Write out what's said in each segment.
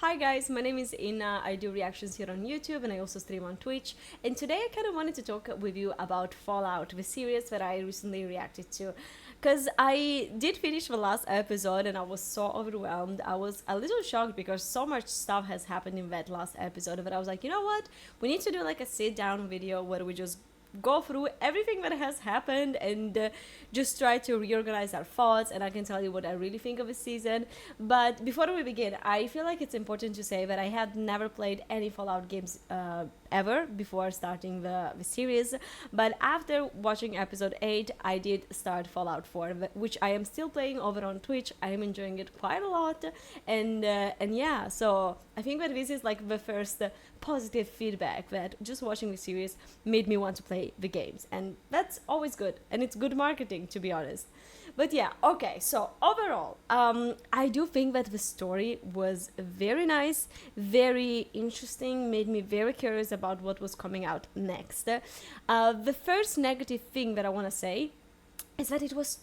Hi guys, my name is Ina. I do reactions here on YouTube and I also stream on Twitch. And today I kind of wanted to talk with you about Fallout, the series that I recently reacted to. Because I did finish the last episode and I was so overwhelmed. I was a little shocked because so much stuff has happened in that last episode. But I was like, you know what? We need to do like a sit down video where we just go through everything that has happened and just try to reorganize our thoughts, and I can tell you what I really think of the season. But before we begin, I feel like it's important to say that I had never played any Fallout games ever before starting the series, but after watching episode 8 I did start Fallout 4, which I am still playing over on Twitch. I am enjoying it quite a lot, and yeah, so I think that this is like the first positive feedback that just watching the series made me want to play the games, and that's always good, and it's good marketing, to be honest. But yeah, okay, so overall, I do think that the story was very nice, very interesting, made me very curious about what was coming out next. The first negative thing that I want to say is that it was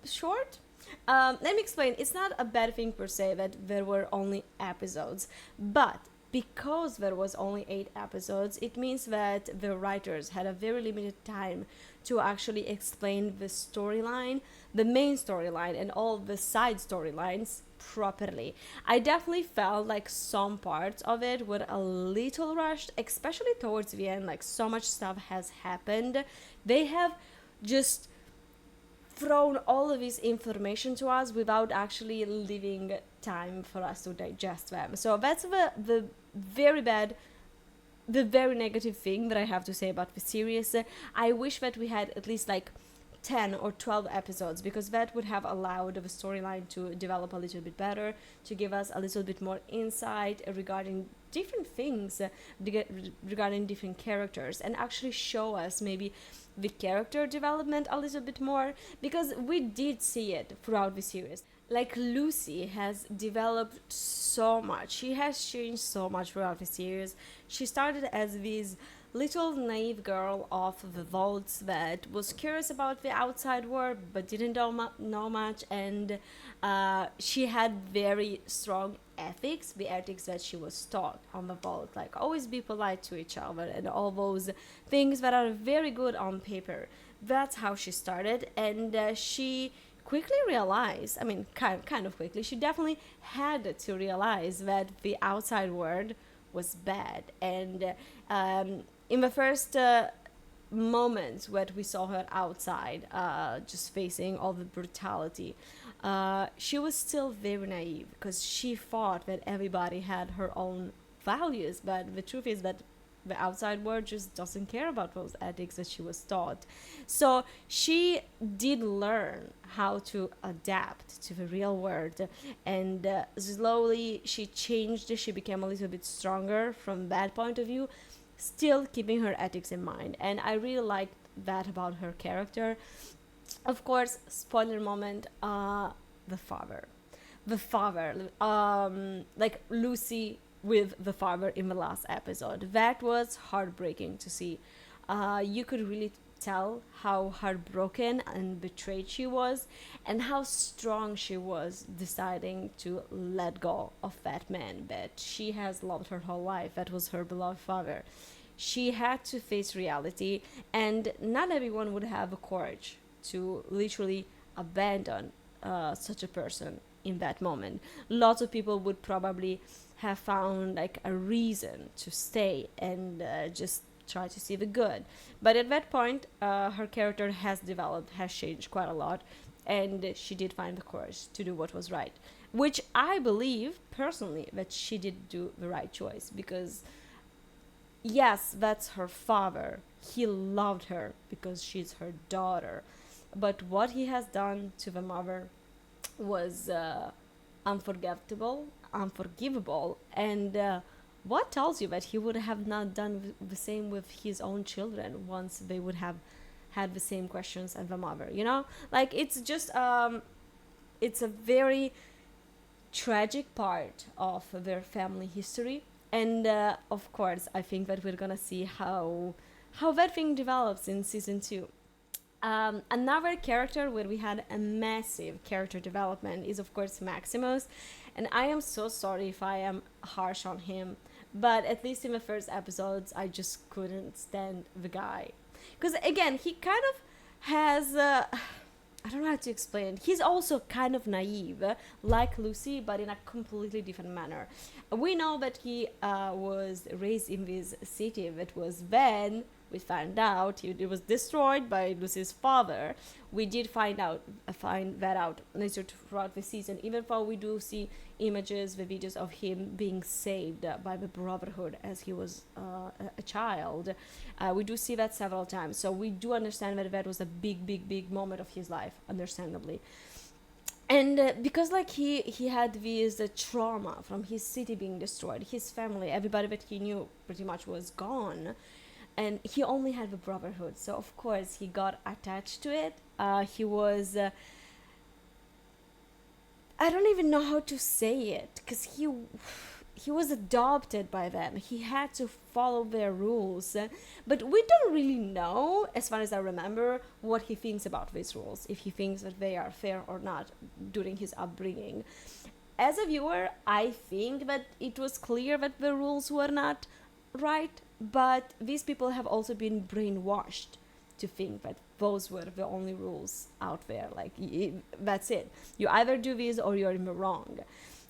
short. Let me explain. It's not a bad thing per se that there were only episodes, but because there was only 8 episodes, it means that the writers had a very limited time to actually explain the storyline, the main storyline, and all the side storylines properly. I definitely felt like some parts of it were a little rushed, especially towards the end. Like, so much stuff has happened. They have just thrown all of this information to us without actually leaving time for us to digest them. So that's the very bad, the very negative thing that I have to say about the series. I wish that we had at least like 10 or 12 episodes, because that would have allowed the storyline to develop a little bit better, to give us a little bit more insight regarding different things, regarding different characters, and actually show us maybe the character development a little bit more, because we did see it throughout the series. Like, Lucy has developed so much. She has changed so much throughout the series. She started as this little naive girl of the vaults that was curious about the outside world but didn't know much, and she had very strong ethics, the ethics that she was taught on the vault, like always be polite to each other and all those things that are very good on paper. That's how she started, and she quickly realized, I mean, kind of quickly, she definitely had to realize that the outside world was bad. And in the first moments when we saw her outside, just facing all the brutality, she was still very naive, because she thought that everybody had her own values, but the truth is that the outside world just doesn't care about those ethics that she was taught. So she did learn how to adapt to the real world, and slowly she changed. She became a little bit stronger from that point of view, still keeping her ethics in mind, and I really liked that about her character. Of course, spoiler moment, the father, like Lucy with the father in the last episode, that was heartbreaking to see. You could really tell how heartbroken and betrayed she was, and how strong she was deciding to let go of that man that she has loved her whole life, that was her beloved father. She had to face reality, and not everyone would have the courage to literally abandon such a person in that moment. Lots of people would probably have found like a reason to stay and just try to see the good. But at that point, her character has developed, has changed quite a lot, and she did find the courage to do what was right, which I believe personally that she did do the right choice, because yes, that's her father. He loved her because she's her daughter. But what he has done to the mother was unforgivable. And what tells you that he would have not done the same with his own children once they would have had the same questions as the mother? You know, like, it's just it's a very tragic part of their family history. And of course, I think that we're gonna see how that thing develops in season 2. Another character where we had a massive character development is, of course, Maximus. And I am so sorry if I am harsh on him, but at least in the first episodes, I just couldn't stand the guy. Because, again, he kind of has. I don't know how to explain. He's also kind of naive, like Lucy, but in a completely different manner. We know that he was raised in this city that was then we found out it was destroyed by Lucy's father. We did find that out later throughout the season, even though we do see images, the videos of him being saved by the Brotherhood as he was a child. We do see that several times, so we do understand that that was a big moment of his life, understandably. And because like he had this trauma from his city being destroyed, his family, everybody that he knew pretty much was gone, and he only had the Brotherhood, so of course he got attached to it. He was I don't even know how to say it, because he was adopted by them. He had to follow their rules, but we don't really know, as far as I remember, what he thinks about these rules, if he thinks that they are fair or not during his upbringing. As a viewer, I think that it was clear that the rules were not right, but these people have also been brainwashed to think that those were the only rules out there. Like, that's it. You either do this or you're in the wrong.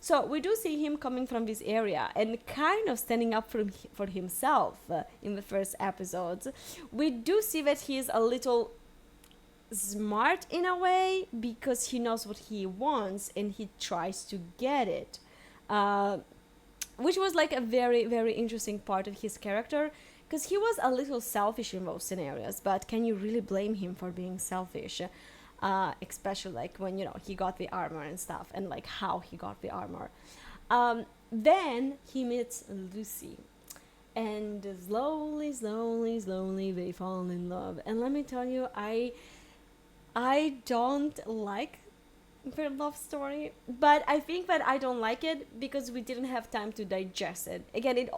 So we do see him coming from this area and kind of standing up for himself in the first episodes. We do see that he is a little smart in a way, because he knows what he wants and he tries to get it. Which was like a very interesting part of his character, because he was a little selfish in those scenarios, but can you really blame him for being selfish? Especially like when, he got the armor and stuff, and like how he got the armor. Then he meets Lucy, and slowly they fall in love. And let me tell you, I don't like their love story, but I think that I don't like it because we didn't have time to digest it. Again, it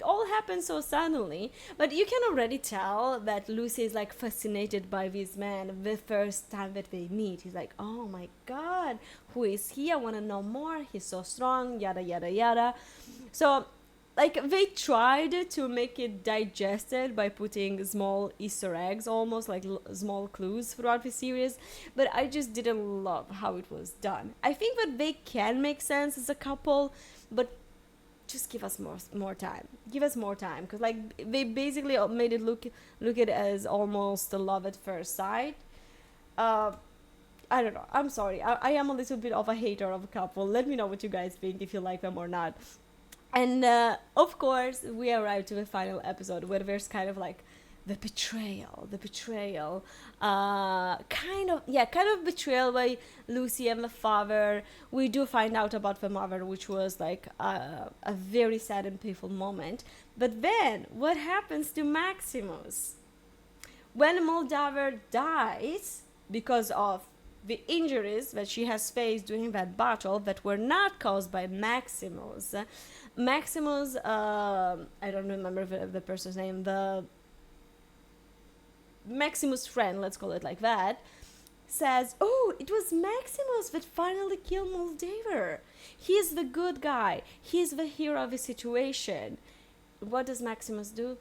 all happened so suddenly, but you can already tell that Lucy is like fascinated by this man the first time that they meet. He's like, oh my god, who is he? I want to know more. He's so strong, yada yada yada. So like, they tried to make it digested by putting small Easter eggs, almost like small clues throughout the series, but I just didn't love how it was done. I think that they can make sense as a couple, but just give us more time. Give us more time, because like they basically made it look it as almost a love at first sight. I don't know. I'm sorry. I am a little bit of a hater of a couple. Let me know what you guys think, if you like them or not. And of course, we arrive to the final episode where there's kind of like the betrayal, kind of betrayal by Lucy and the father. We do find out about the mother, which was like a very sad and painful moment. But then, what happens to Maximus? When Moldaver dies because of the injuries that she has faced during that battle that were not caused by Maximus. Maximus, I don't remember the person's name, the Maximus' friend, let's call it like that, says, oh, it was Maximus that finally killed Moldaver. He's the good guy. He's the hero of the situation. What does Maximus do?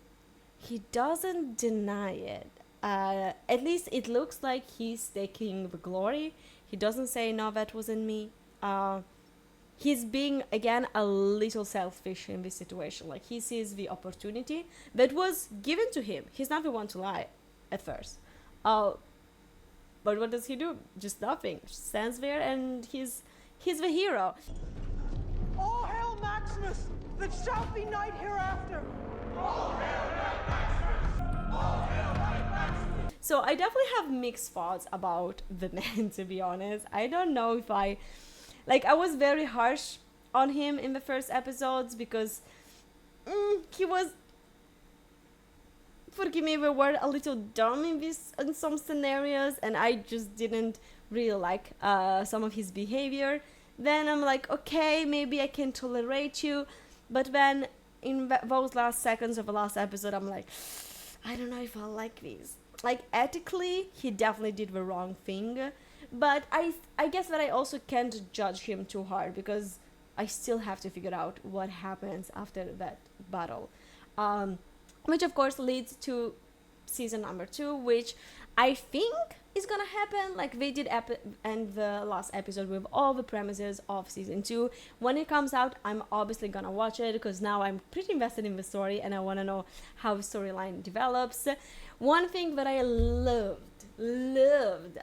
He doesn't deny it. At least it looks like he's taking the glory. He doesn't say, no, that wasn't me. He's being, again, a little selfish in this situation. Like, he sees the opportunity that was given to him. He's not the one to lie at first. But what does he do? Just nothing. Stands there and he's the hero. All hail Maximus, that shall be knight hereafter. All hail knight Maximus. All hail knight Maximus. So I definitely have mixed thoughts about the man, to be honest. I don't know if I was very harsh on him in the first episodes because he was, forgive me the word, a little dumb in some scenarios, and I just didn't really like some of his behavior. Then I'm like, okay, maybe I can tolerate you, but then in those last seconds of the last episode, I'm like, I don't know if I like this. like ethically he definitely did the wrong thing, but I guess that I also can't judge him too hard because I still have to figure out what happens after that battle, um, which of course leads to season number 2, which I think is gonna happen. Like they did end the last episode with all the premises of season 2. When it comes out, I'm obviously gonna watch it because now I'm pretty invested in the story and I want to know how the storyline develops. One thing that I loved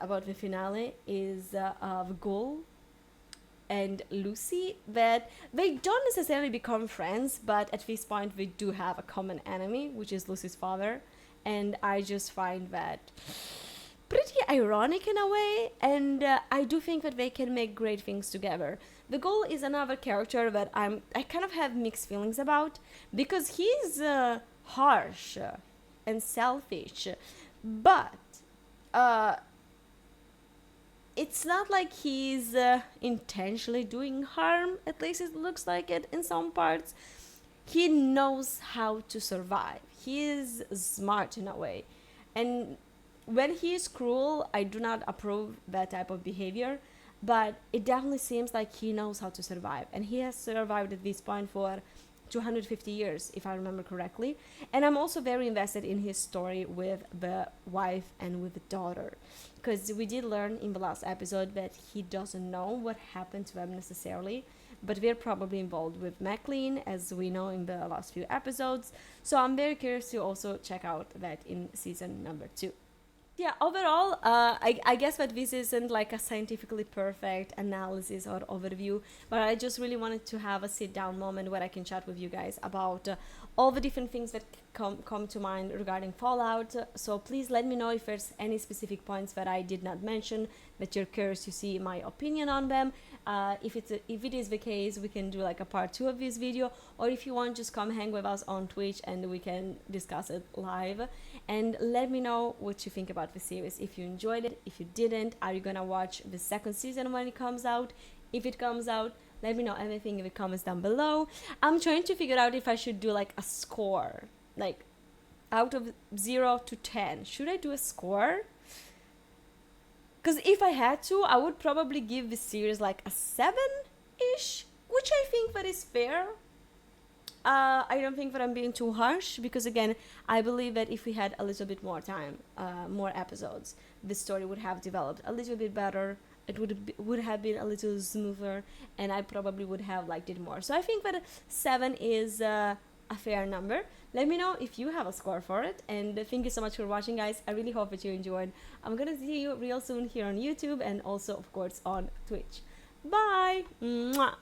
about the finale is the goal and Lucy, that they don't necessarily become friends, but at this point they do have a common enemy, which is Lucy's father. And I just find that pretty ironic in a way, and I do think that they can make great things together. The Goal is another character that I kind of have mixed feelings about because he's harsh and selfish, but uh, it's not like he's intentionally doing harm. At least it looks like it in some parts. He knows how to survive. He is smart in a way, and when he is cruel, I do not approve that type of behavior, but it definitely seems like he knows how to survive. And he has survived at this point for 250 years, if I remember correctly. And I'm also very invested in his story with the wife and with the daughter. Because we did learn in the last episode that he doesn't know what happened to them necessarily, but they're probably involved with McLean, as we know in the last few episodes. So I'm very curious to also check out that in season number 2. Yeah, overall, I guess that this isn't like a scientifically perfect analysis or overview, but I just really wanted to have a sit down moment where I can chat with you guys about all the different things that come to mind regarding Fallout. So please let me know if there's any specific points that I did not mention that you're curious to see my opinion on them. If it is the case, we can do like a part 2 of this video, or if you want, just come hang with us on Twitch and we can discuss it live. And let me know what you think about the series. If you enjoyed it, if you didn't, are you gonna watch the second season when it comes out? If it comes out, let me know everything in the comments down below. I'm trying to figure out if I should do like a score, like out of 0 to 10. Should I do a score? Because if I had to, I would probably give the series like a 7-ish, which I think that is fair. I don't think that I'm being too harsh because, again, I believe that if we had a little bit more time, more episodes, the story would have developed a little bit better. It would have been a little smoother, and I probably would have liked it more. So I think that 7 is a fair number. Let me know if you have a score for it, and thank you so much for watching, guys. I really hope that you enjoyed. I'm gonna see you real soon here on YouTube and also, of course, on Twitch. Bye. Mwah.